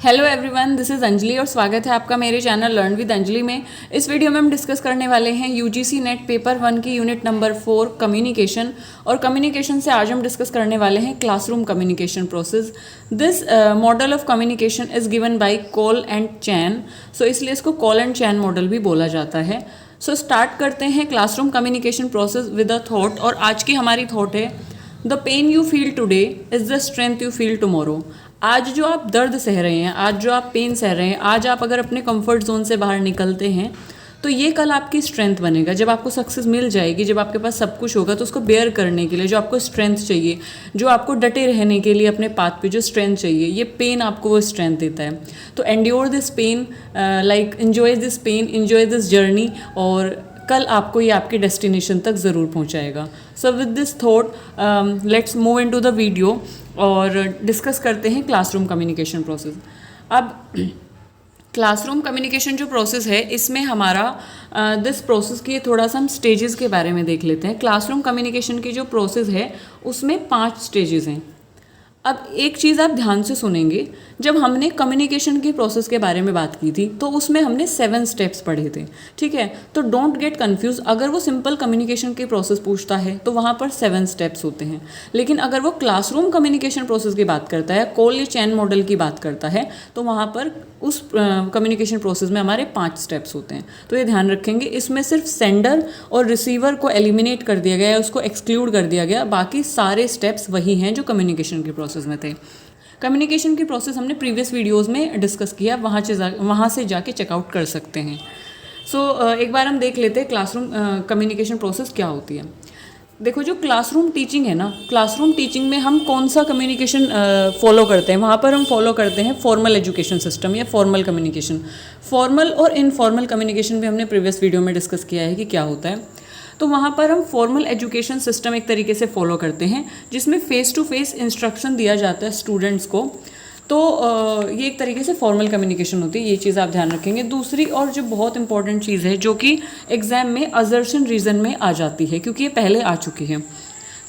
Hello everyone, this is Anjali और स्वागत है आपका मेरे चैनल लर्न विद अंजलि में। इस वीडियो में हम डिस्कस करने वाले हैं यूजीसी नेट पेपर 1 की यूनिट नंबर 4 कम्युनिकेशन। और कम्युनिकेशन से आज हम डिस्कस करने वाले हैं classroom communication process. This model of communication is given by Cole and Chan, so इसलिए इसको कॉल एंड चैन मॉडल भी बोला जाता है। सो स्टार्ट करते हैं classroom communication process with a thought. और आज की हमारी थॉट है, the pain you feel today is the strength you feel tomorrow. आज जो आप दर्द सह रहे हैं, आज जो आप पेन सह रहे हैं, आज आप अगर अपने कंफर्ट जोन से बाहर निकलते हैं तो ये कल आपकी स्ट्रेंथ बनेगा। जब आपको सक्सेस मिल जाएगी, जब आपके पास सब कुछ होगा, तो उसको बेयर करने के लिए जो आपको स्ट्रेंथ चाहिए, जो आपको डटे रहने के लिए अपने पाथ पे जो स्ट्रेंथ चाहिए, ये पेन आपको वो स्ट्रेंथ देता है। तो endure this pain, like enjoy this pain, enjoy this journey, और कल आपको ये आपके डेस्टिनेशन तक ज़रूर पहुंचाएगा। So with this thought let's move into the video और डिस्कस करते हैं क्लासरूम कम्युनिकेशन प्रोसेस। अब क्लासरूम कम्युनिकेशन जो प्रोसेस है, इसमें हमारा दिस प्रोसेस की थोड़ा सा हम स्टेजेस के बारे में देख लेते हैं। क्लासरूम कम्युनिकेशन की जो प्रोसेस है उसमें 5 स्टेजेस हैं। अब एक चीज़ आप ध्यान से सुनेंगे, जब हमने कम्युनिकेशन की प्रोसेस के बारे में बात की थी तो उसमें हमने 7 स्टेप्स पढ़े थे, ठीक है। तो डोंट गेट कंफ्यूज, अगर वो सिंपल कम्युनिकेशन की प्रोसेस पूछता है तो वहाँ पर 7 स्टेप्स होते हैं, लेकिन अगर वो क्लासरूम कम्युनिकेशन प्रोसेस की बात करता है, कॉल या चैन मॉडल की बात करता है, तो वहाँ पर उस कम्युनिकेशन प्रोसेस में हमारे 5 स्टेप्स होते हैं। तो ये ध्यान रखेंगे, इसमें सिर्फ सेंडर और रिसीवर को एलिमिनेट कर दिया गया है, उसको एक्सक्लूड कर दिया गया, बाकी सारे स्टेप्स वही हैं जो कम्युनिकेशन की प्रोसेस में थे। कम्युनिकेशन की प्रोसेस हमने प्रीवियस वीडियोस में डिस्कस किया, वहाँ से जाके चेकआउट कर सकते हैं। सो एक बार हम देख लेते हैं क्लासरूम कम्युनिकेशन प्रोसेस क्या होती है। देखो, जो क्लासरूम टीचिंग है ना, क्लासरूम टीचिंग में हम कौन सा कम्युनिकेशन फॉलो करते हैं, वहाँ पर हम फॉलो करते हैं फॉर्मल एजुकेशन सिस्टम या फॉर्मल कम्युनिकेशन। फॉर्मल और इनफॉर्मल कम्युनिकेशन भी हमने प्रीवियस वीडियो में डिस्कस किया है कि क्या होता है। तो वहाँ पर हम फॉर्मल एजुकेशन सिस्टम एक तरीके से फॉलो करते हैं, जिसमें फ़ेस टू फेस इंस्ट्रक्शन दिया जाता है स्टूडेंट्स को। तो ये एक तरीके से फॉर्मल कम्युनिकेशन होती है, ये चीज़ आप ध्यान रखेंगे। दूसरी और जो बहुत इंपॉर्टेंट चीज़ है, जो कि एग्जाम में असर्शन रीजन में आ जाती है, क्योंकि ये पहले आ चुकी है।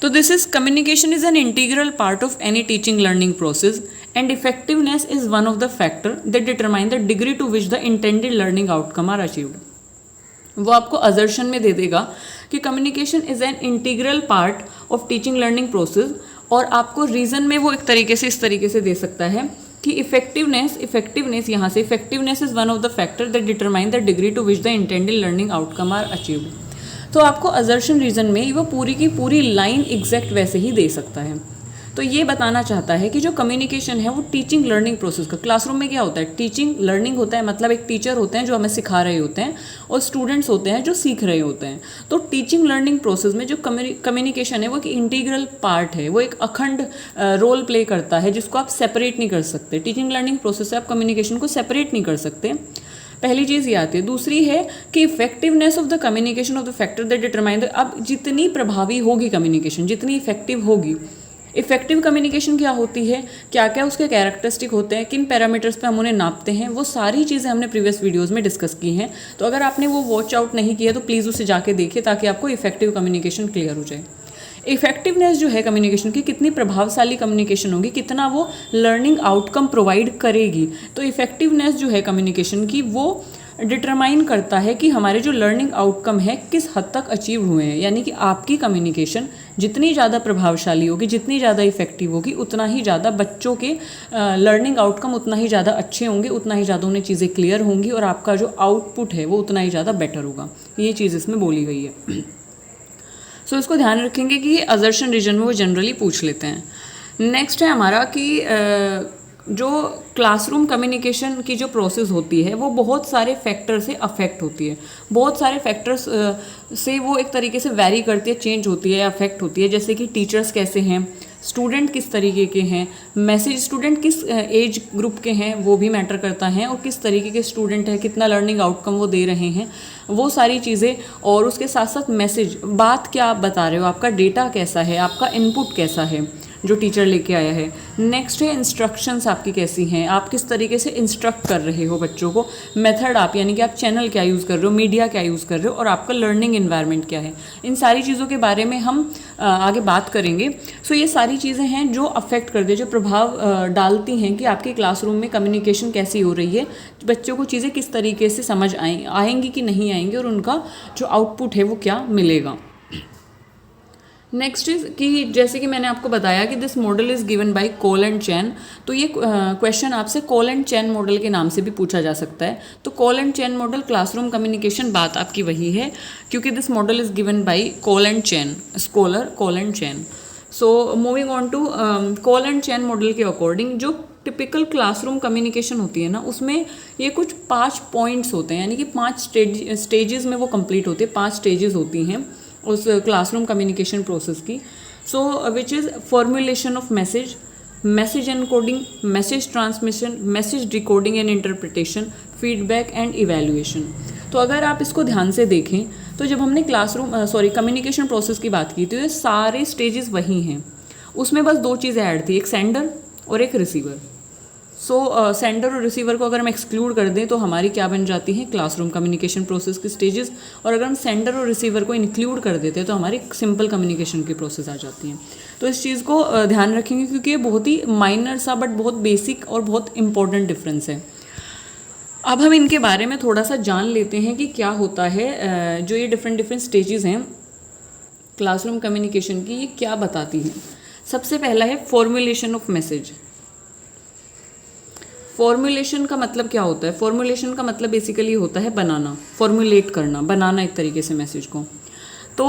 तो this is communication is an integral part of any teaching learning process and effectiveness is one of the factor that determine the degree to which the intended learning outcome are achieved. वो आपको assertion में दे देगा कि communication is an integral part of teaching learning process, और आपको reason में वो एक तरीके से इस तरीके से दे सकता है कि इफेक्टिवनेस यहाँ से effectiveness is one of the factor that determine the degree to which the intended learning outcome are achieved. तो आपको असर्शन रीज़न में वो पूरी की पूरी लाइन एग्जैक्ट वैसे ही दे सकता है। तो ये बताना चाहता है कि जो कम्युनिकेशन है वो टीचिंग लर्निंग प्रोसेस का, क्लासरूम में क्या होता है, टीचिंग लर्निंग होता है, मतलब एक टीचर होते हैं जो हमें सिखा रहे होते हैं और स्टूडेंट्स होते हैं जो सीख रहे होते हैं। तो टीचिंग लर्निंग प्रोसेस में जो कम्युनिकेशन है वो एक इंटीग्रल पार्ट है, वो एक अखंड रोल प्ले करता है, जिसको आप सेपरेट नहीं कर सकते। टीचिंग लर्निंग प्रोसेस से आप कम्युनिकेशन को सेपरेट नहीं कर सकते। पहली चीज़ ये आती है। दूसरी है कि effectiveness of the communication of the factor that determine the, अब जितनी प्रभावी होगी कम्युनिकेशन, जितनी इफेक्टिव होगी। इफेक्टिव कम्युनिकेशन क्या होती है, क्या क्या उसके कैरेक्टरिस्टिक होते हैं, किन पैरामीटर्स पे हम उन्हें नापते हैं, वो सारी चीज़ें हमने प्रीवियस वीडियोस में डिस्कस की हैं। तो अगर आपने वो वॉच आउट नहीं किया तो प्लीज़ उसे जाके देखिए, ताकि आपको इफेक्टिव कम्युनिकेशन क्लियर हो जाए। इफेक्टिवनेस जो है कम्युनिकेशन की, कितनी प्रभावशाली कम्युनिकेशन होगी, कितना वो लर्निंग आउटकम प्रोवाइड करेगी। तो इफेक्टिवनेस जो है कम्युनिकेशन की, वो डिटरमाइन करता है कि हमारे जो लर्निंग आउटकम है किस हद तक अचीव हुए हैं। यानी कि आपकी कम्युनिकेशन जितनी ज़्यादा प्रभावशाली होगी, जितनी ज़्यादा इफेक्टिव होगी, उतना ही ज़्यादा बच्चों के लर्निंग आउटकम उतना ही ज़्यादा अच्छे होंगे, उतना ही ज़्यादा उन्हें चीज़ें क्लियर होंगी, और आपका जो आउटपुट है वो उतना ही ज़्यादा बेटर होगा। ये चीज़ इसमें बोली गई है। सो इसको ध्यान रखेंगे कि ये असर्शन रीजन में वो जनरली पूछ लेते हैं। नेक्स्ट है हमारा कि जो क्लासरूम कम्युनिकेशन की जो प्रोसेस होती है वो बहुत सारे फैक्टर से अफेक्ट होती है। बहुत सारे फैक्टर्स से वो एक तरीके से वैरी करती है, चेंज होती है, अफेक्ट होती है। जैसे कि टीचर्स कैसे हैं, स्टूडेंट किस तरीके के हैं, मैसेज स्टूडेंट किस एज ग्रुप के हैं वो भी मैटर करता है, और किस तरीके के स्टूडेंट हैं, कितना लर्निंग आउटकम वो दे रहे हैं, वो सारी चीज़ें। और उसके साथ साथ मैसेज, बात क्या आप बता रहे हो, आपका डेटा कैसा है, आपका इनपुट कैसा है, जो टीचर लेके आया है। नेक्स्ट है इंस्ट्रक्शंस आपकी कैसी हैं, आप किस तरीके से इंस्ट्रक्ट कर रहे हो बच्चों को, मेथड आप यानी कि आप चैनल क्या यूज़ कर रहे हो, मीडिया क्या यूज़ कर रहे हो, और आपका लर्निंग इन्वायरमेंट क्या है। इन सारी चीज़ों के बारे में हम आगे बात करेंगे। सो ये सारी चीज़ें हैं जो अफेक्ट करती है, जो प्रभाव डालती हैं कि आपके क्लासरूम में कम्युनिकेशन कैसी हो रही है, बच्चों को चीज़ें किस तरीके से समझ आएंगी कि नहीं आएंगी, और उनका जो आउटपुट है वो क्या मिलेगा। नेक्स्ट इज कि जैसे कि मैंने आपको बताया कि this model is given by Cole and Chan, तो ये क्वेश्चन आपसे कोल एंड चैन मॉडल के नाम से भी पूछा जा सकता है। तो Cole and chain model classroom communication, बात आपकी वही है, क्योंकि this model is given by Cole and Chan, scholar Cole and Chan. So moving on to Cole and chain model के अकॉर्डिंग जो टिपिकल क्लासरूम कम्युनिकेशन होती है ना, उसमें ये कुछ 5 पॉइंट्स होते हैं, यानी कि 5 स्टेजेस में वो कंप्लीट होती है, 5 स्टेजेस होती हैं उस क्लासरूम कम्युनिकेशन प्रोसेस की। So which is formulation of message, message encoding, message transmission, message decoding and interpretation, feedback and evaluation. तो अगर आप इसको ध्यान से देखें तो जब हमने कम्युनिकेशन प्रोसेस की बात की थी, तो ये सारे स्टेजेस वही हैं, उसमें बस 2 चीज़ें ऐड थी, एक सेंडर और एक रिसीवर। सो सेंडर और रिसीवर को अगर हम एक्सक्लूड कर दें तो हमारी क्या बन जाती है, क्लासरूम कम्युनिकेशन प्रोसेस की स्टेजेस, और अगर हम सेंडर और रिसीवर को इंक्लूड कर देते हैं तो हमारी सिंपल कम्युनिकेशन की प्रोसेस आ जाती है। तो इस चीज़ को ध्यान रखेंगे, क्योंकि ये बहुत ही माइनर सा बट बहुत बेसिक और बहुत इंपॉर्टेंट डिफरेंस है। अब हम इनके बारे में थोड़ा सा जान लेते हैं कि क्या होता है, जो ये डिफरेंट स्टेजेस हैं क्लासरूम कम्युनिकेशन की, ये क्या बताती हैं। सबसे पहला है फॉर्मुलेशन ऑफ मैसेज। फॉर्मुलेशन का मतलब क्या होता है, फॉर्मुलेशन का मतलब बेसिकली होता है बनाना, फॉर्मुलेट करना, बनाना एक तरीके से मैसेज को। तो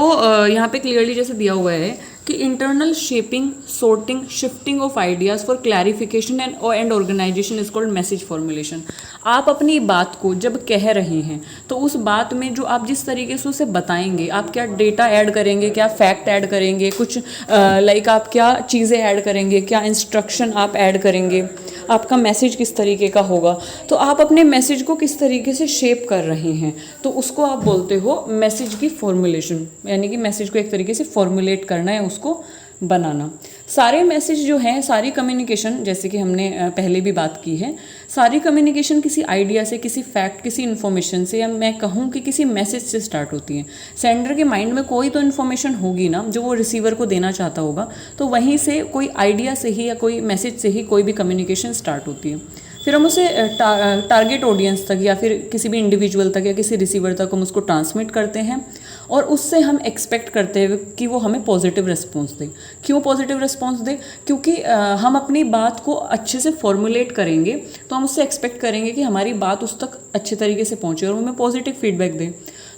यहाँ पे क्लियरली जैसे दिया हुआ है कि internal shaping, sorting, shifting of ideas for clarification and organisation is called message formulation. आप अपनी बात को जब कह रहे हैं तो उस बात में जो आप जिस तरीके से उसे बताएंगे, आप क्या डेटा ऐड करेंगे, क्या फैक्ट ऐड करेंगे, कुछ लाइक आप क्या चीज़ें ऐड करेंगे, क्या इंस्ट्रक्शन आप ऐड करेंगे, आपका मैसेज किस तरीके का होगा, तो आप अपने मैसेज को किस तरीके से शेप कर रहे हैं, तो उसको आप बोलते हो मैसेज की फॉर्मुलेशन, यानी कि मैसेज को एक तरीके से फॉर्मुलेट करना है, उसको बनाना। सारे मैसेज जो हैं, सारी कम्युनिकेशन, जैसे कि हमने पहले भी बात की है, सारी कम्युनिकेशन किसी आइडिया से, किसी फैक्ट, किसी इन्फॉर्मेशन से, या मैं कहूँ कि किसी मैसेज से स्टार्ट होती है। सेंडर के माइंड में कोई तो इन्फॉर्मेशन होगी ना जो वो रिसीवर को देना चाहता होगा, तो वहीं से कोई आइडिया से ही या कोई मैसेज से ही कोई भी कम्युनिकेशन स्टार्ट होती है। फिर हम उसे टारगेट ऑडियंस तक या फिर किसी भी इंडिविजुअल तक या किसी रिसीवर तक हम उसको ट्रांसमिट करते हैं, और उससे हम एक्सपेक्ट करते हैं कि वो हमें पॉजिटिव रिस्पॉन्स दे। क्यों पॉजिटिव रिस्पॉन्स दे? क्योंकि हम अपनी बात को अच्छे से फॉर्मुलेट करेंगे तो हम उससे एक्सपेक्ट करेंगे कि हमारी बात उस तक अच्छे तरीके से पहुँचे और हमें पॉजिटिव फीडबैक दे।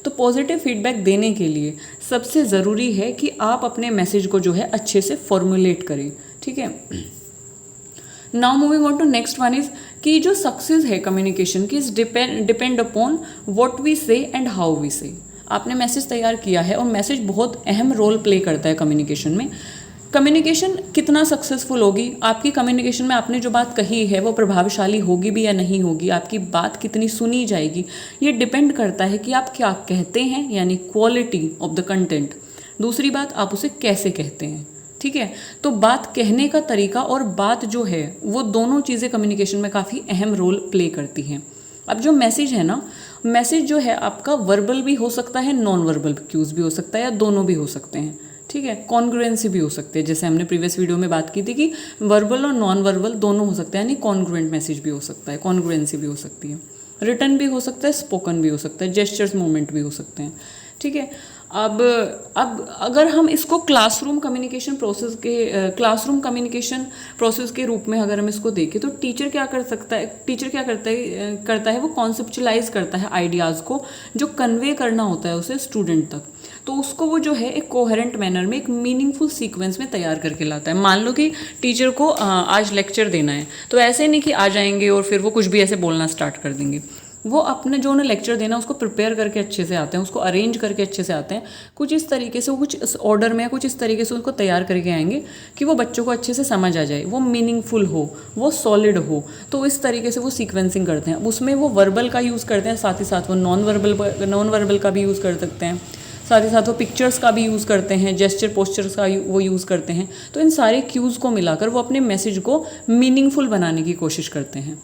तो पॉजिटिव फीडबैक देने के लिए सबसे ज़रूरी है कि आप अपने मैसेज को जो है अच्छे से फॉर्मुलेट करें, ठीक है। Now moving on to next one is कि जो सक्सेस है कम्युनिकेशन की is depend upon what we say and how we say. आपने मैसेज तैयार किया है और मैसेज बहुत अहम रोल प्ले करता है कम्युनिकेशन में। कम्युनिकेशन कितना सक्सेसफुल होगी, आपकी कम्युनिकेशन में आपने जो बात कही है वो प्रभावशाली होगी भी या नहीं होगी, आपकी बात कितनी सुनी जाएगी, ये डिपेंड करता है कि आप क्या कहते हैं, यानी क्वालिटी ऑफ द कंटेंट। दूसरी बात, आप उसे कैसे कहते हैं, ठीक है। तो बात कहने का तरीका और बात जो है वो दोनों चीज़ें कम्युनिकेशन में काफ़ी अहम रोल प्ले करती हैं। अब जो मैसेज है ना, मैसेज जो है आपका वर्बल भी हो सकता है, नॉन वर्बल क्यूज़ भी हो सकता है, या दोनों भी हो सकते हैं, ठीक है। कॉन्ग्रुएंसी भी हो सकती है, जैसे हमने प्रीवियस वीडियो में बात की थी कि वर्बल और नॉन वर्बल दोनों हो सकते हैं, यानी कॉन्ग्रुएंट मैसेज भी हो सकता है, कॉन्ग्रुएंसी भी हो सकती है, रिटन भी हो सकता है, स्पोकन भी हो सकता है, जेस्चर्स मूवमेंट भी हो सकते हैं, ठीक है। अब अगर हम इसको क्लासरूम कम्युनिकेशन प्रोसेस के रूप में अगर हम इसको देखें तो टीचर क्या करता है वो कॉन्सेप्चुलाइज करता है आइडियाज़ को, जो कन्वे करना होता है उसे स्टूडेंट तक, तो उसको वो जो है एक कोहेरेंट मैनर में, एक मीनिंगफुल सीक्वेंस में तैयार करके लाता है। मान लो कि टीचर को आज लेक्चर देना है, तो ऐसे नहीं कि आ जाएंगे और फिर वो कुछ भी ऐसे बोलना स्टार्ट कर देंगे। वो अपने जो उन्हें लेक्चर देना उसको प्रिपेयर करके अच्छे से आते हैं, उसको अरेंज करके अच्छे से आते हैं, कुछ इस तरीके से, वो कुछ इस ऑर्डर में, कुछ इस तरीके से उसको तैयार करके आएंगे कि वो बच्चों को अच्छे से समझ आ जाए, वो मीनिंगफुल हो, वो सॉलिड हो। तो इस तरीके से वो सीक्वेंसिंग करते हैं। उसमें वो वर्बल का यूज़ करते हैं, साथ ही साथ वो नॉन वर्बल का भी यूज़ कर सकते हैं। साथ ही साथ वो पिक्चर्स का भी यूज़ करते हैं, जेस्चर पोस्चर्स का वो यूज़ करते हैं। तो इन सारे क्यूज़ को मिलाकर वो अपने मैसेज को मीनिंगफुल बनाने की कोशिश करते हैं।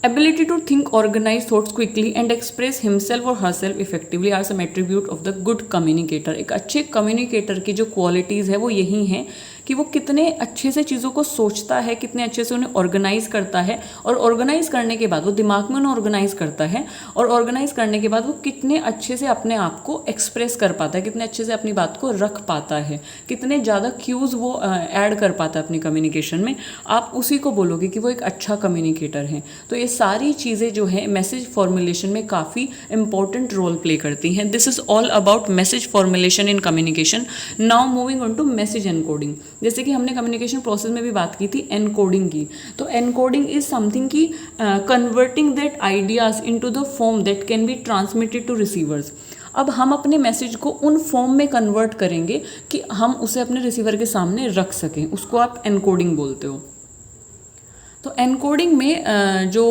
Ability to think, organize thoughts quickly and express himself or herself effectively are some attribute of the good communicator। एक अच्छे कम्युनिकेटर की जो क्वालिटीज़ है वो यही हैं कि वो कितने अच्छे से चीज़ों को सोचता है, कितने अच्छे से उन्हें ऑर्गेनाइज करता है, और ऑर्गेनाइज करने के बाद वो दिमाग में उन्हें ऑर्गेनाइज करता है, और ऑर्गेनाइज करने के बाद वो कितने अच्छे से अपने आप को एक्सप्रेस कर पाता है, कितने अच्छे से अपनी बात को रख पाता है, कितने ज़्यादा क्यूज़ वो ऐड कर पाता है अपनी कम्युनिकेशन में, आप उसी को बोलोगे कि वो एक अच्छा कम्युनिकेटर है। तो ये सारी चीज़ें जो है मैसेज फॉर्मुलेशन में काफ़ी इंपॉर्टेंट रोल प्ले करती हैं। This is all about message formulation in communication. Now moving on to message encoding. जैसे कि हमने कम्युनिकेशन प्रोसेस में भी बात की थी एनकोडिंग की, तो एनकोडिंग इज समथिंग की converting that ideas into the form that can be transmitted to receivers. अब हम अपने मैसेज को उन फॉर्म में कन्वर्ट करेंगे कि हम उसे अपने रिसीवर के सामने रख सकें, उसको आप एनकोडिंग बोलते हो। तो एनकोडिंग में जो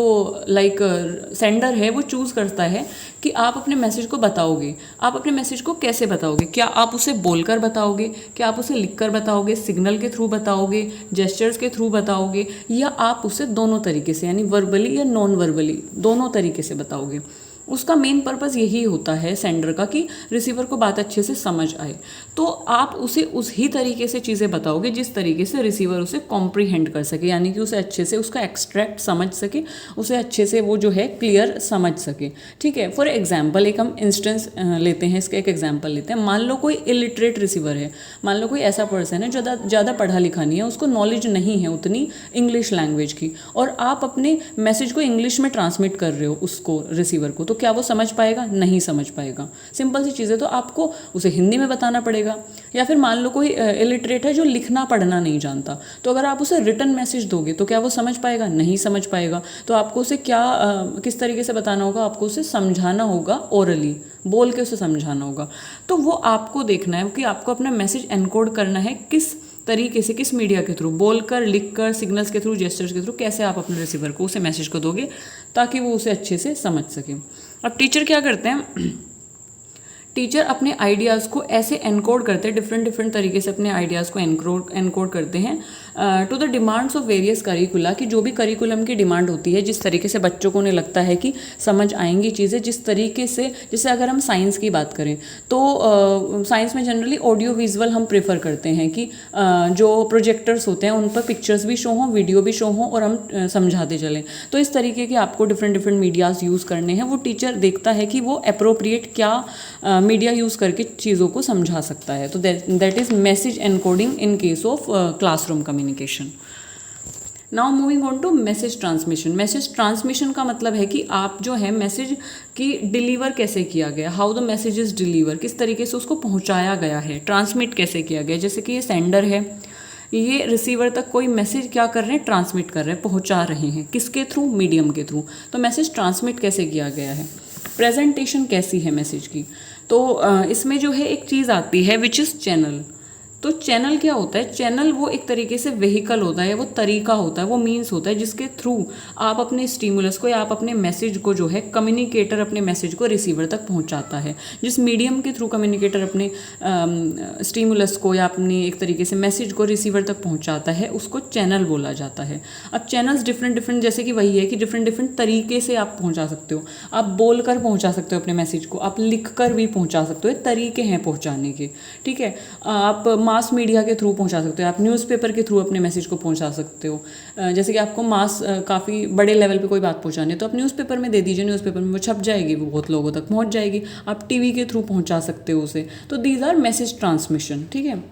सेंडर है वो चूज़ करता है कि आप अपने मैसेज को बताओगे, आप अपने मैसेज को कैसे बताओगे, क्या आप उसे बोलकर बताओगे, क्या आप उसे लिखकर बताओगे, सिग्नल के थ्रू बताओगे, जेस्चर्स के थ्रू बताओगे, या आप उसे दोनों तरीके से यानी वर्बली या नॉन वर्बली दोनों तरीके से बताओगे। उसका मेन पर्पस यही होता है सेंडर का कि रिसीवर को बात अच्छे से समझ आए। तो आप उसे उस ही तरीके से चीज़ें बताओगे जिस तरीके से रिसीवर उसे कॉम्प्रीहेंड कर सके, यानी कि उसे अच्छे से उसका एक्सट्रैक्ट समझ सके, उसे अच्छे से वो जो है क्लियर समझ सके। ठीक है, फॉर एग्जाम्पल एक हम इंस्टेंस लेते हैं, इसका एक एग्जाम्पल लेते हैं। मान लो कोई इलिटरेट रिसीवर है, मान लो कोई ऐसा पर्सन है जो ज़्यादा पढ़ा लिखा नहीं है, उसको नॉलेज नहीं है उतनी इंग्लिश लैंग्वेज की, और आप अपने मैसेज को इंग्लिश में ट्रांसमिट कर रहे हो उसको रिसीवर को, तो क्या वो समझ पाएगा? नहीं समझ पाएगा। सिंपल सी चीज़ है, तो आपको उसे हिंदी में बताना पड़ेगा। या फिर मान लो कोई इलिटरेट है जो लिखना पढ़ना नहीं जानता, तो अगर आप उसे रिटन मैसेज दोगे तो क्या वो समझ पाएगा? नहीं समझ पाएगा। तो आपको उसे किस तरीके से बताना होगा? आपको उसे समझाना होगा, ओरली बोल के उसे समझाना होगा। तो वो आपको देखना है कि आपको अपना मैसेज एनकोड करना है किस तरीके से, किस मीडिया के थ्रू, बोलकर, लिखकर, सिग्नल्स के थ्रू, जेस्चर्स के थ्रू, कैसे आप अपने रिसीवर को उसे मैसेज को दोगे ताकि वो उसे अच्छे से समझ सके। अब टीचर क्या करते हैं, टीचर अपने आइडियाज़ को ऐसे एनकोड करते हैं, डिफरेंट तरीके से अपने आइडियाज़ को एनकोड करते हैं to the demands of various curricula, कि जो भी करिकुलम की डिमांड होती है, जिस तरीके से बच्चों को उन्हें लगता है कि समझ आएंगी चीज़ें, जिस तरीके से, जैसे अगर हम साइंस की बात करें तो साइंस में जनरली ऑडियो विजुअल हम प्रेफर करते हैं कि जो प्रोजेक्टर्स होते हैं उन पर पिक्चर्स भी शो हों, वीडियो भी शो हों, और हम समझाते चलें। तो इस तरीके के आपको डिफरेंट मीडियाज़ यूज़ करने हैं। वो टीचर देखता है कि वो अप्रोप्रिएट क्या मीडिया यूज़ करके चीज़ों को समझा सकता है। तो that is message encoding in case of classroom communication. Now moving on to message transmission. Message transmission का मतलब है कि आप जो है मैसेज की डिलीवर कैसे किया गया, how the message is deliver, किस तरीके से उसको पहुंचाया गया है, ट्रांसमिट कैसे किया गया। जैसे कि ये सेंडर है, ये रिसीवर तक कोई मैसेज क्या कर रहे हैं, ट्रांसमिट कर रहे हैं, पहुंचा रहे हैं, किसके थ्रू, मीडियम के थ्रू। तो मैसेज ट्रांसमिट कैसे किया गया है, प्रेजेंटेशन कैसी है मैसेज की। तो इसमें जो है एक चीज़ आती है विच इज़ चैनल। तो चैनल क्या होता है? चैनल वो एक तरीके से व्हीकल होता है, वो तरीका होता है, वो मीन्स होता है जिसके थ्रू आप अपने स्टिमुलस को या आप अपने मैसेज को जो है, कम्युनिकेटर अपने मैसेज को रिसीवर तक पहुंचाता है। जिस मीडियम के थ्रू कम्युनिकेटर अपने स्टिमुलस को या अपनी एक तरीके से मैसेज को रिसीवर तक पहुंचाता है, उसको चैनल बोला जाता है। अब चैनल्स डिफरेंट जैसे कि वही है कि डिफरेंट तरीके से आप पहुँचा सकते हो। आप बोल कर पहुँचा सकते हो अपने मैसेज को, आप लिख कर भी पहुँचा सकते हो, तरीके हैं पहुँचाने के। ठीक है, आप मास मीडिया के थ्रू पहुंचा सकते हो, आप न्यूज़पेपर के थ्रू अपने मैसेज को पहुंचा सकते हो। जैसे कि आपको मास काफ़ी बड़े लेवल पे कोई बात पहुंचानी है तो आप न्यूज़पेपर में दे दीजिए, न्यूज़पेपर में वो छप जाएगी, वो बहुत लोगों तक पहुंच जाएगी। आप टीवी के थ्रू पहुंचा सकते हो उसे। तो दीज आर मैसेज ट्रांसमिशन। ठीक है,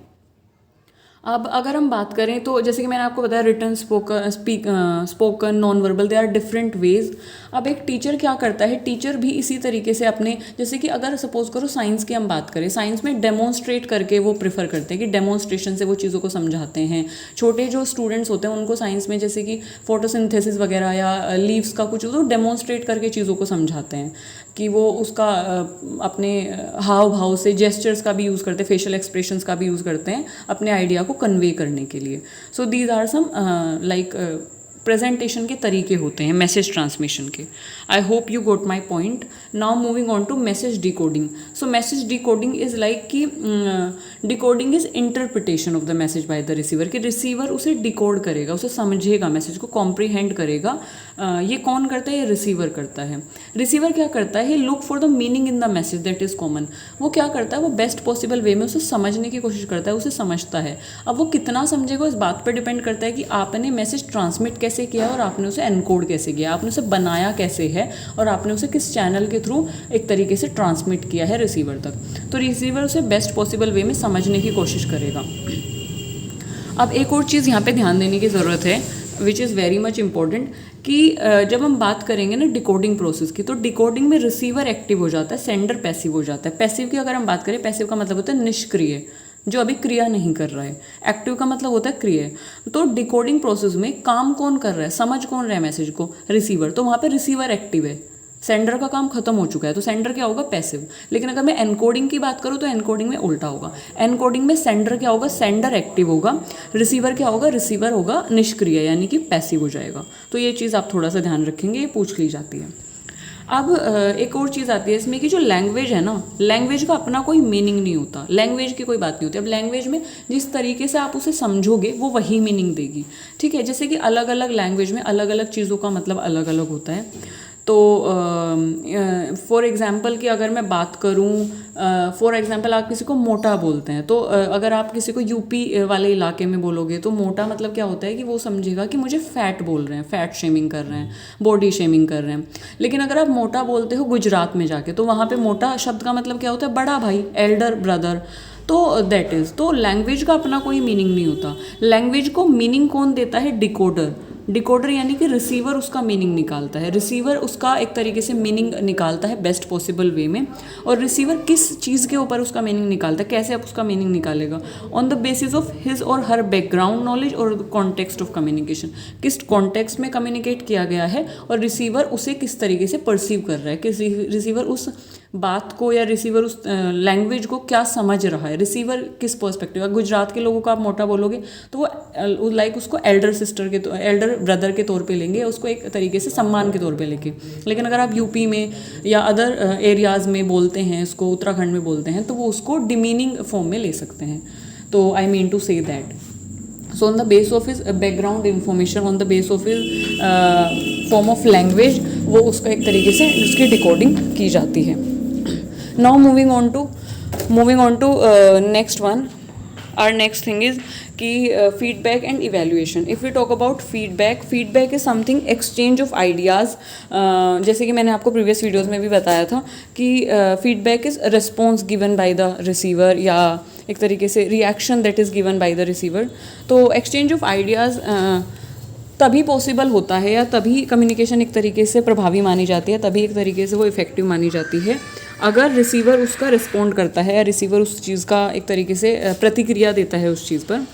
अब अगर हम बात करें तो जैसे कि मैंने आपको बताया written, spoken, non verbal, they are different ways. अब एक टीचर क्या करता है, टीचर भी इसी तरीके से अपने, जैसे कि अगर सपोज करो साइंस की हम बात करें, साइंस में डेमोन्स्ट्रेट करके वो प्रेफर करते हैं कि डेमोन्स्ट्रेशन से वो चीज़ों को समझाते हैं। छोटे जो स्टूडेंट्स होते हैं उनको साइंस में जैसे कि फोटोसिंथेसिस वगैरह या लीव्स का कुछ तो डेमोन्स्ट्रेट करके चीज़ों को समझाते हैं कि वो उसका अपने हाव भाव से, जेस्चर्स का भी यूज़ करते हैं, फेशियल एक्सप्रेशंस का भी यूज़ करते हैं अपने आइडिया को कन्वे करने के लिए। So these are some presentation के तरीके होते हैं मैसेज ट्रांसमिशन के। I hope you got my point. Now moving on to message decoding. So message decoding is like कि decoding is interpretation of the message by the receiver, कि receiver उसे decode करेगा, उसे समझेगा, मैसेज को comprehend करेगा। ये कौन करता है? ये रिसीवर करता है। रिसीवर क्या करता है? Look for the meaning in the message that is common. वो क्या करता है? वो बेस्ट पॉसिबल वे में उसे समझने की कोशिश करता है, उसे समझता है। अब वो कितना समझेगा इस बात पर डिपेंड करता है कि आपने मैसेज ट्रांसमिट कैसे किया और आपने उसे एनकोड कैसे किया, आपने उसे बनाया कैसे है और आपने उसे किस चैनल के थ्रू एक तरीके से ट्रांसमिट किया है रिसीवर तक। तो रिसीवर उसे बेस्ट पॉसिबल वे में समझने की कोशिश करेगा। अब एक और चीज़ यहाँ पे ध्यान देने की ज़रूरत है which is very much important, कि जब हम बात करेंगे ना डिकोडिंग प्रोसेस की, तो डिकोडिंग में रिसीवर एक्टिव हो जाता है, सेंडर पैसिव हो जाता है। पैसिव की अगर हम बात करें, पैसिव का मतलब होता है निष्क्रिय, जो अभी क्रिया नहीं कर रहा है। एक्टिव का मतलब होता है क्रिया। तो डिकोडिंग प्रोसेस में काम कौन कर रहा है, समझ कौन रहा है मैसेज को? रिसीवर। तो वहाँ पे रिसीवर एक्टिव है, सेंडर का काम खत्म हो चुका है, तो सेंडर क्या होगा? पैसिव। लेकिन अगर मैं एनकोडिंग की बात करूँ तो एनकोडिंग में उल्टा होगा। एनकोडिंग में सेंडर क्या होगा? सेंडर एक्टिव होगा। रिसीवर क्या होगा? रिसीवर होगा निष्क्रिय, यानी कि पैसिव हो जाएगा। तो ये चीज़ आप थोड़ा सा ध्यान रखेंगे, ये पूछ ली जाती है। अब एक और चीज़ आती है इसमें कि जो लैंग्वेज है ना, लैंग्वेज का अपना कोई मीनिंग नहीं होता, लैंग्वेज की कोई बात नहीं होती। अब लैंग्वेज में जिस तरीके से आप उसे समझोगे वो वही मीनिंग देगी, ठीक है। जैसे कि अलग अलग लैंग्वेज में अलग अलग चीज़ों का मतलब अलग अलग होता है। तो फॉर एग्ज़ाम्पल कि अगर मैं बात करूँ, फॉर एग्ज़ाम्पल आप किसी को मोटा बोलते हैं, तो अगर आप किसी को यूपी वाले इलाके में बोलोगे तो मोटा मतलब क्या होता है कि वो समझेगा कि मुझे फ़ैट बोल रहे हैं, फ़ैट शेमिंग कर रहे हैं, बॉडी शेमिंग कर रहे हैं। लेकिन अगर आप मोटा बोलते हो गुजरात में जाके, तो वहाँ पे मोटा शब्द का मतलब क्या होता है? बड़ा भाई, एल्डर ब्रदर। तो दैट इज़, तो लैंग्वेज का अपना कोई मीनिंग नहीं होता। लैंग्वेज को मीनिंग कौन देता है? डिकोडर। डिकोडर यानी कि रिसीवर उसका मीनिंग निकालता है, रिसीवर उसका एक तरीके से मीनिंग निकालता है बेस्ट पॉसिबल वे में। और रिसीवर किस चीज़ के ऊपर उसका मीनिंग निकालता है, कैसे आप उसका मीनिंग निकालेगा? On the basis of his और हर बैकग्राउंड नॉलेज और कॉन्टेक्स्ट ऑफ कम्युनिकेशन, किस कॉन्टेक्स्ट में कम्युनिकेट किया गया है और रिसीवर उसे किस तरीके से परसीव कर रहा है, कि रिसीवर उस बात को या रिसीवर उस लैंग्वेज को क्या समझ रहा है, रिसीवर किस पर्सपेक्टिव। अगर गुजरात के लोगों को आप मोटा बोलोगे तो वो लाइक उसको एल्डर सिस्टर के, एल्डर ब्रदर के तौर पे लेंगे, उसको एक तरीके से सम्मान के तौर पे लेके। लेकिन अगर आप यूपी में या अदर एरियाज़ में बोलते हैं, इसको उत्तराखंड में बोलते हैं, तो वो उसको डिमीनिंग फॉर्म में ले सकते हैं। तो I mean to say that. So on the base of his background information, on the base of his form of language, वो उसका एक तरीके से उसकी डिकोडिंग की जाती है। Now moving on to next one, our next thing is कि feedback and evaluation. If we talk about feedback is something exchange of ideas. जैसे कि मैंने आपको previous videos में भी बताया था कि feedback is response given by the receiver, या एक तरीके से reaction that is given by the receiver. तो exchange of ideas तभी पॉसिबल होता है, या तभी कम्युनिकेशन एक तरीके से प्रभावी मानी जाती है, तभी एक तरीके से वो इफ़ेक्टिव मानी जाती है, अगर रिसीवर उसका रिस्पॉन्ड करता है या रिसीवर उस चीज़ का एक तरीके से प्रतिक्रिया देता है उस चीज़ पर।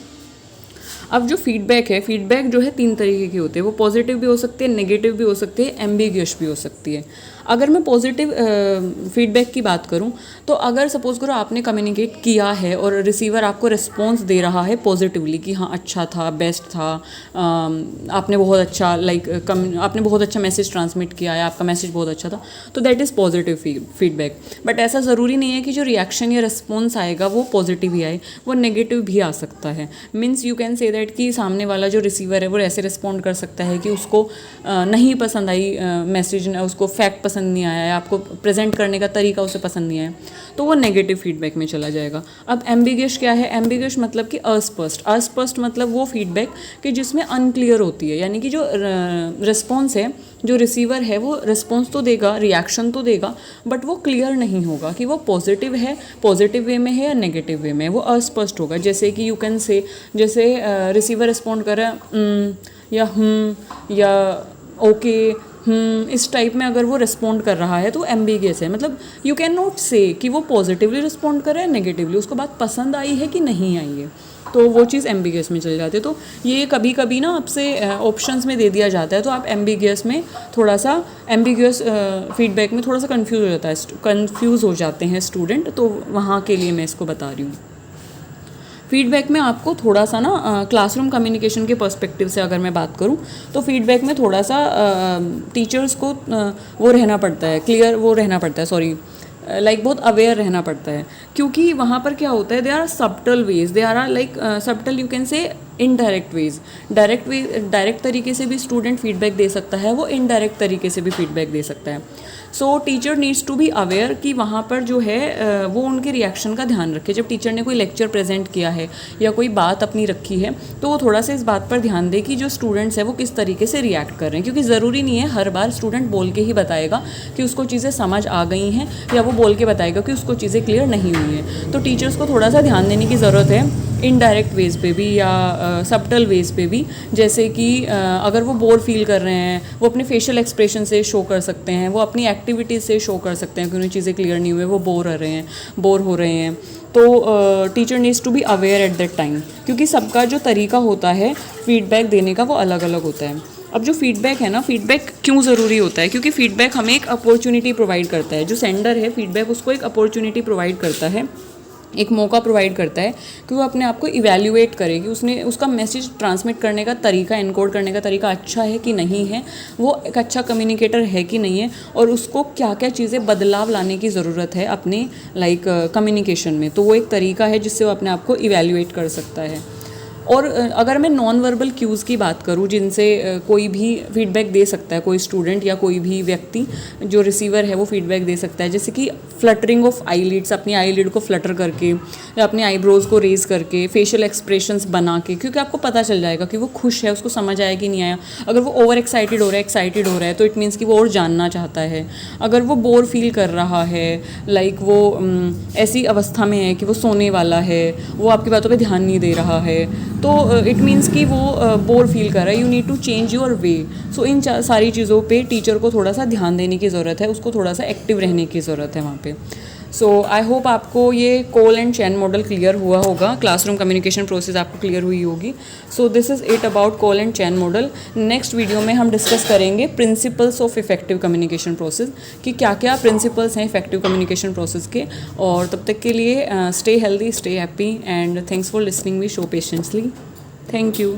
अब जो फीडबैक है, फीडबैक जो है 3 तरीके की होते हैं, वो पॉजिटिव भी हो सकती है, नेगेटिव भी हो सकती है, एम्बिग्यूअस भी हो सकती है। अगर मैं पॉजिटिव फीडबैक की बात करूं, तो अगर सपोज करो आपने कम्युनिकेट किया है और रिसीवर आपको रिस्पॉन्स दे रहा है पॉजिटिवली कि हाँ अच्छा था, बेस्ट था, आपने बहुत अच्छा आपने बहुत अच्छा मैसेज ट्रांसमिट किया है, आपका मैसेज बहुत अच्छा था, तो that is positive feedback. But ऐसा ज़रूरी नहीं है कि जो रिएक्शन या रिस्पॉन्स आएगा वो पॉजिटिव ही आए, वो नेगेटिव भी आ सकता है। Means you can say that कि सामने वाला जो रिसीवर है वो ऐसे रिस्पॉन्ड कर सकता है कि उसको नहीं पसंद आई मैसेज, उसको फैक्ट पसंद नहीं आया है, आपको प्रेजेंट करने का तरीका उसे पसंद नहीं आया, तो वो नेगेटिव फीडबैक में चला जाएगा। अब एम्बिगियस क्या है? एम्बिगियस मतलब कि अस्पष्ट। अस्पष्ट मतलब वो फीडबैक कि जिसमें अनक्लियर होती है, यानी कि जो रिस्पॉन्स है, जो रिसीवर है वो रिस्पॉन्स तो देगा, रिएक्शन तो देगा, बट वो क्लियर नहीं होगा कि वो पॉजिटिव है, पॉजिटिव वे में है या नेगेटिव वे में है, वो अस्पष्ट होगा। जैसे कि यू कैन से, जैसे रिसीवर रिस्पॉन्ड कर रहा है या ओके, इस टाइप में अगर वो रिस्पॉन्ड कर रहा है तो एम्बिगियस है। मतलब यू कैन नॉट से कि वो पॉजिटिवली रिस्पॉन्ड कर रहा है, नेगेटिवली, उसको बात पसंद आई है कि नहीं आई है, तो वो चीज़ एम्बिगियस में चल जाती है। तो ये कभी कभी ना आपसे ऑप्शंस में दे दिया जाता है, तो आप एम्बिगियस में थोड़ा सा, एम्बिगियस फीडबैक में थोड़ा सा कंफ्यूज हो जाते हैं स्टूडेंट, तो वहाँ के लिए मैं इसको बता रही हूँ। फीडबैक में आपको थोड़ा सा ना क्लासरूम कम्युनिकेशन के पर्सपेक्टिव से अगर मैं बात करूँ तो फीडबैक में थोड़ा सा टीचर्स को वो रहना पड़ता है, क्लियर वो रहना पड़ता है, सॉरी लाइक बहुत अवेयर रहना पड़ता है, क्योंकि वहाँ पर क्या होता है, they are subtle ways, they are like subtle you can say indirect ways. Direct तरीके से भी स्टूडेंट फीडबैक दे सकता है, वो इनडायरेक्ट तरीके से भी फीडबैक दे सकता है। So teacher needs to be aware कि वहाँ पर जो है वो उनके रिएक्शन का ध्यान रखे। जब टीचर ने कोई लेक्चर प्रेजेंट किया है या कोई बात अपनी रखी है तो वो थोड़ा सा इस बात पर ध्यान दे कि जो स्टूडेंट्स है वो किस तरीके से रिएक्ट कर रहे हैं, क्योंकि ज़रूरी नहीं है हर बार स्टूडेंट बोल के ही बताएगा कि उसको चीज़ें समझ आ गई हैं, या वो बोल के बताएगा कि उसको चीज़ें क्लियर नहीं हुई हैं। तो टीचर्स को थोड़ा सा ध्यान देने की ज़रूरत है इनडायरेक्ट वेज पे भी या सबटल वेज पे भी। जैसे कि अगर वो बोर फील कर रहे हैं, वो अपने फेशियल एक्सप्रेशन से शो कर सकते हैं, वो अपनी एक्टिविटीज़ से शो कर सकते हैं कि उन्हें चीज़ें क्लियर नहीं हुई, वो बोर हो रहे हैं। तो teacher needs to be aware at that time, क्योंकि सबका जो तरीका होता है फीडबैक देने का वो अलग अलग होता है। अब जो फीडबैक है ना, फीडबैक क्यों ज़रूरी होता है, क्योंकि फीडबैक हमें एक अपॉर्चुनिटी प्रोवाइड करता है। जो सेंडर है फीडबैक उसको एक अपॉर्चुनिटी प्रोवाइड करता है, एक मौका प्रोवाइड करता है कि वो अपने आप को इवैल्यूएट करे कि उसका मैसेज ट्रांसमिट करने का तरीका, इनकोड करने का तरीका अच्छा है कि नहीं है, वो एक अच्छा कम्युनिकेटर है कि नहीं है, और उसको क्या क्या चीज़ें बदलाव लाने की ज़रूरत है अपने कम्युनिकेशन में। तो वो एक तरीका है जिससे वो अपने आप को इवैल्यूएट कर सकता है। और अगर मैं नॉन वर्बल क्यूज़ की बात करूँ जिनसे कोई भी फीडबैक दे सकता है, कोई स्टूडेंट या कोई भी व्यक्ति जो रिसीवर है वो फीडबैक दे सकता है, जैसे कि फ्लटरिंग ऑफ आईलिड्स, अपनी आईलिड को फ्लटर करके या अपने आईब्रोज़ को रेज करके, फेशियल एक्सप्रेशंस बना के, क्योंकि आपको पता चल जाएगा कि वो खुश है, उसको समझ आया कि नहीं आया। अगर वो ओवर एक्साइटेड हो रहा है तो इट मीन्स कि वो और जानना चाहता है। अगर वो बोर फील कर रहा है, लाइक वो ऐसी अवस्था में है कि वो सोने वाला है, वो आपकी बातों पे ध्यान नहीं दे रहा है, तो इट मीन्स कि वो बोर फील कर रहा है। You need to change your way. So इन सारी चीज़ों पे टीचर को थोड़ा सा ध्यान देने की ज़रूरत है, उसको थोड़ा सा एक्टिव रहने की ज़रूरत है वहाँ पे। सो आई होप आपको ये coal and chain model clear हुआ होगा, क्लासरूम कम्युनिकेशन प्रोसेस आपको क्लियर हुई होगी। So this is it about coal and chain model. Next video में हम डिस्कस करेंगे principles of effective communication process, कि क्या क्या प्रिंसिपल्स हैं इफेक्टिव कम्युनिकेशन प्रोसेस के। और तब तक के लिए stay healthy, stay happy, and thanks for listening me show patiently. Thank you.